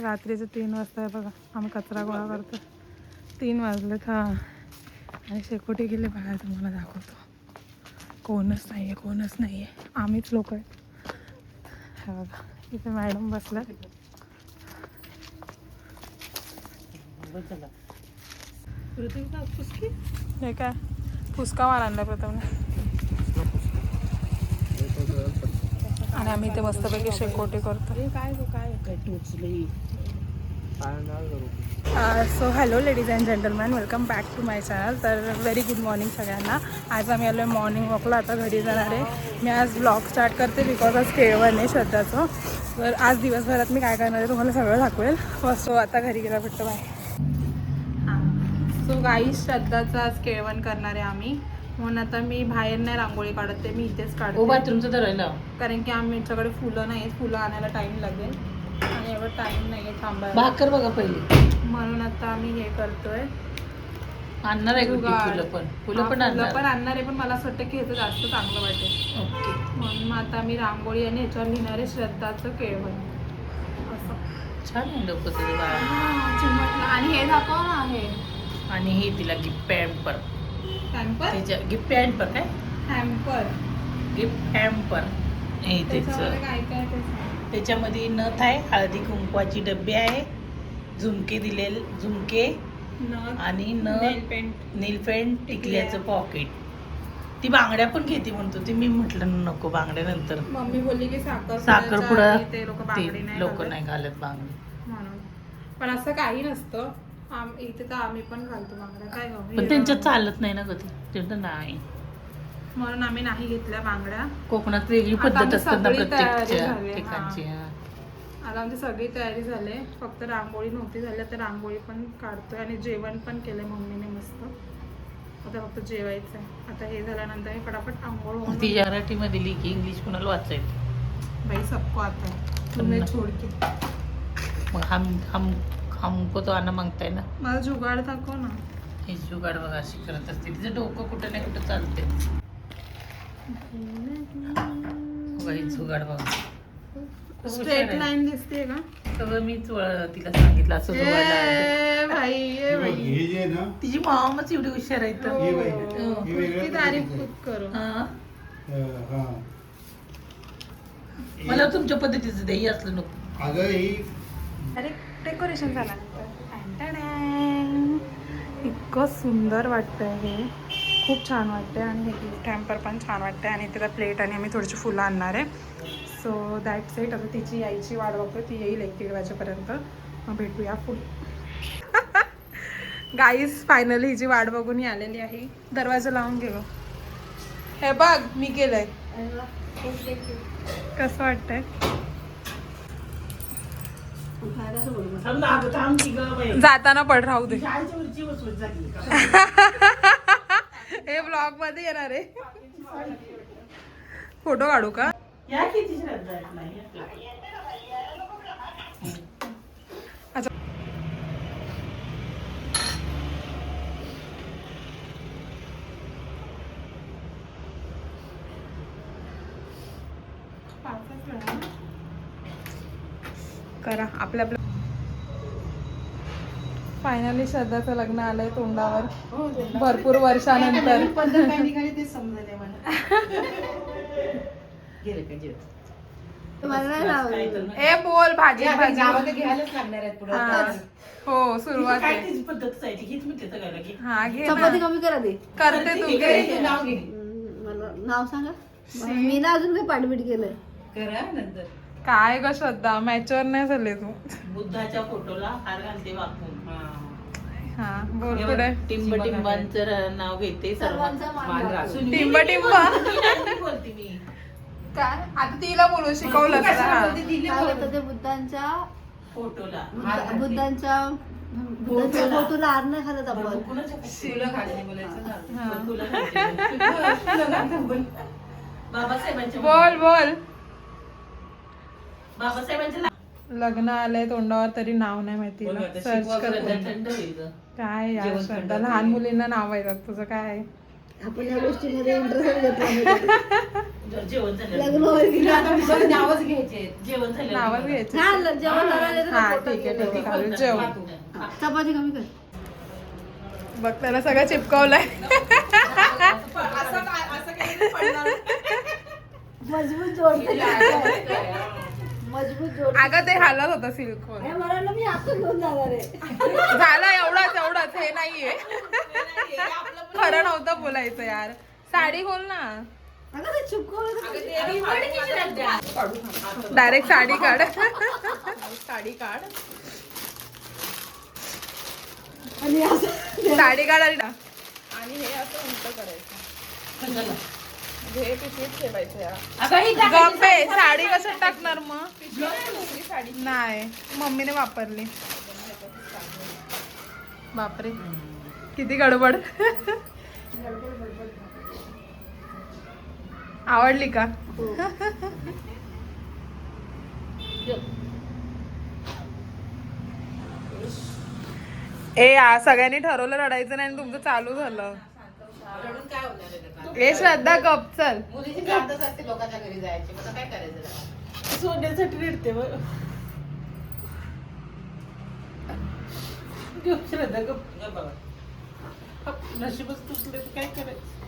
रात्रीचे 3 वाजता आहे बघा, आम्ही कचरा गोळा करतो. 3 वाजलेत हा. आणि शेकोटी गेले बघा, तुम्हाला दाखवतो. कोणच नाही आहे, कोणच नाही आहे, आम्हीच लोक आहेत. हे बघा इथे मॅडम बसल्या. हे काय फुसका मार आणला प्रथमने. आणि आम्ही इथे मस्तपैकी शेकोटी करतो. So hello ladies and gentleman, welcome back to my channel. तर व्हेरी गुड मॉर्निंग सगळ्यांना. आज आम्ही आलो आहे मॉर्निंग वॉकला. आता घरी जाणार आहे मी. आज ब्लॉग स्टार्ट करते बिकॉज आज केळवण आहे श्रद्धाचं. तर आज दिवसभरात मी काय करणार आहे तुम्हाला सगळं दाखवेल. सो आता घरी गेला भेटतो बाय. सो गाईस, श्रद्धाचं आज केळवण करणार आहे आम्ही, म्हणून आता मी बाहेर नाही रांगोळी काढते, मी इथेच काढते. बाथरूमचं धरायला, कारण की आमच्याकडे फुलं नाही आहेत, फुलं आणायला टाईम लागेल आणि एवढं टाईम नाही आहे थांबायला. भाकर बघा पहिली, म्हणून आता आम्ही हे करतोय. आणणार आहे फुलं पण आणणार आहे, पण मला असं वाटतं की ह्याचं जास्त चांगलं वाटेल. ओके. म्हणून मग आता मी रांगोळी आणि ह्याच्यावर लिहिणार आहे श्रद्धाचं केळवण. असं छान आहे डोकं तुझं बाळा. चिमटलं. आणि हे दाखव ना, हे आणि हे तिला गिफ्ट पॅम्पर. हॅम्पर, त्याच्या गिफ्ट पॅम्पर काय हॅम्पर, गिफ्ट पॅम्पर हे त्याच्यामध्ये त्याचं. काय काय ते सांग. त्याच्यामध्ये नथ आहे, हळदी कुंकवाची डब्बे आहे, झुमके दिलेले झुमके नथ आणि नेलपेंट, नीलपेंट, टिकल्याचं पॉकेट. ती बांगड्या पण घेते म्हणतो ती. मी म्हटलं नको बांगड्या नंतर. मम्मी बोलली की साखरपुडा ते लोक लोक नाही घालत बांगडी म्हणून. पण असं काही नसतं, इथे तर आम्ही पण घालतो बांगड्या. काय पण त्यांच्यात चालत नाही ना कधी, ते नाही. म्हणून आम्ही नाही घेतल्या बांगड्या. कोकणात वेगळी आता पद्धत आमची असते ना सगळी तयारी प्रत्येक झाली, ठिकाणची. आता आमची सगळी तयारी झाली, फक्त रांगोळी नव्हती झाली. तर रांगोळी पण काढतोय आणि जेवण पण केलंय मम्मीने मस्त. आता फक्त जेवायचं आहे. आता हे झाल्यानंतर मी फटाफट आंघोळ होऊन. ती मराठी मध्ये लिही, इंग्लिश कोणाला वाचायचं बाई सबको आता है, तुम्ही छोड के. मग हमको तो आना मागताय ना. मला जुगाड दाखव ना. हे जुगाड बघा अशी करत असते, तिचं डोकं कुठं नाही कुठं चालते. बघा ही जुगाड बघा, स्ट्रेट लाईन दिसते का? सगळं मीच तिला सांगितलं असं जुगाड. ए भाई, तिची मामाच एवढी हुशार आहे तर. किती तारीफ खूप करू. मला तुमच्या पद्धतीचं देही असलं नको. अरे डेकोरेशन झालं इतकं सुंदर वाटतंय, हे खूप छान वाटतंय. आणि हे गिफ्ट हॅम्पर पण छान वाटतंय. आणि त्याला प्लेट आणि आम्ही थोडीशी फुलं आणणार आहे. So that's it. आता तिची यायची वाट बघतोय, ती येईल 1-1:30 वाजेपर्यंत, मग भेटूया फुल. गाईस, फायनली हिची वाट बघून ही आलेली आहे. दरवाजा लावून घेऊ. हे बघ मी केलंय. कसं वाटतंय? जाताना पड राहू दे. हे ब्लॉग मध्ये येणार आहे. फोटो काढू का? अच्छा, करा आपल्या. फायनली श्रद्धाचं लग्न आलंय तोंडावर भरपूर वर्षानंतर. ए बोल, भाजी भाजी घ्यायलाच लागणार आहेत. हो, सुरुवात आहे. हा घे ना. कमी करा दे. करते तू घे. मला नाव सांगा. मी ना अजून काही पाठबीट केलंय. करा नंतर. काय ग श्रद्धा, मॅच्युअर नाही झाले तू. बुद्धाच्या फोटोला हार घालते वाकून. हा बोल पुढे. टिंबांचं नाव घेते सर्वांचा मान राखून. टिंब टिंबा बोलते मी. काय आता तिला बोलू शिकवलं काय होतं ते बुद्धांच्या फोटोला बुद्धांच्या फोटोला हार नाही घालत आपण. शिवला घालणे बोलायचं हा. ना. तुला घालते. बाबासाहेबांच्या बोल बोल. बाबासाहेबांच्या लग्न आलंय तोंडावर तरी नाव नाही माहिती. सर्च कर. थंड होईल ग. काय यार श्रद्धा, लहान मुलींना नाव येतात, तुझं काय? आपण या गोष्टीमध्ये इंटरेस्ट घेतला नाही. जेवण झालं लग्न होईल की नाही? नावच घ्यायचे जेवण झालं नावच घ्यायचं. हा, जेवण करायला तर हा पोटात ठीक आहे गेलं. ठीक आहे खाऊ जेव. चपाती कमी कर. बघ त्याला सगळं चिपकवलंय. मजबूत जोडते. मजबूत जोड. अगं ते हालत होतं सिलिकॉन. हे मला ना मी आता घेऊन जाणार आहे. झालं एवढंच हे नाहीये. खरं नव्हतं बोलायचं यार. साडी खोल ना. अगं ते चिपकवलं तर डायरेक्ट साडी काढ. साडी काढ. आणि असं साडी काढ आणि हे असं उलट करायचं. हे पिशवीत ठेवायचं यार. गप्पे साडी कसं टाकणार मग. नाही मम्मीने वापरली. बापरे किती गडबड. आवडली का. ए सगळ्यांनी ठरवलं रडायचं नाही आणि तुमचं चालू झालं. ए श्रद्धा गप चल. लोकांच्या घरी जायचे मला काय करायचं सोन्यासाठी रडते बघ. श्रद्धा गप बाबा नशीबच तुटले काय करायचं.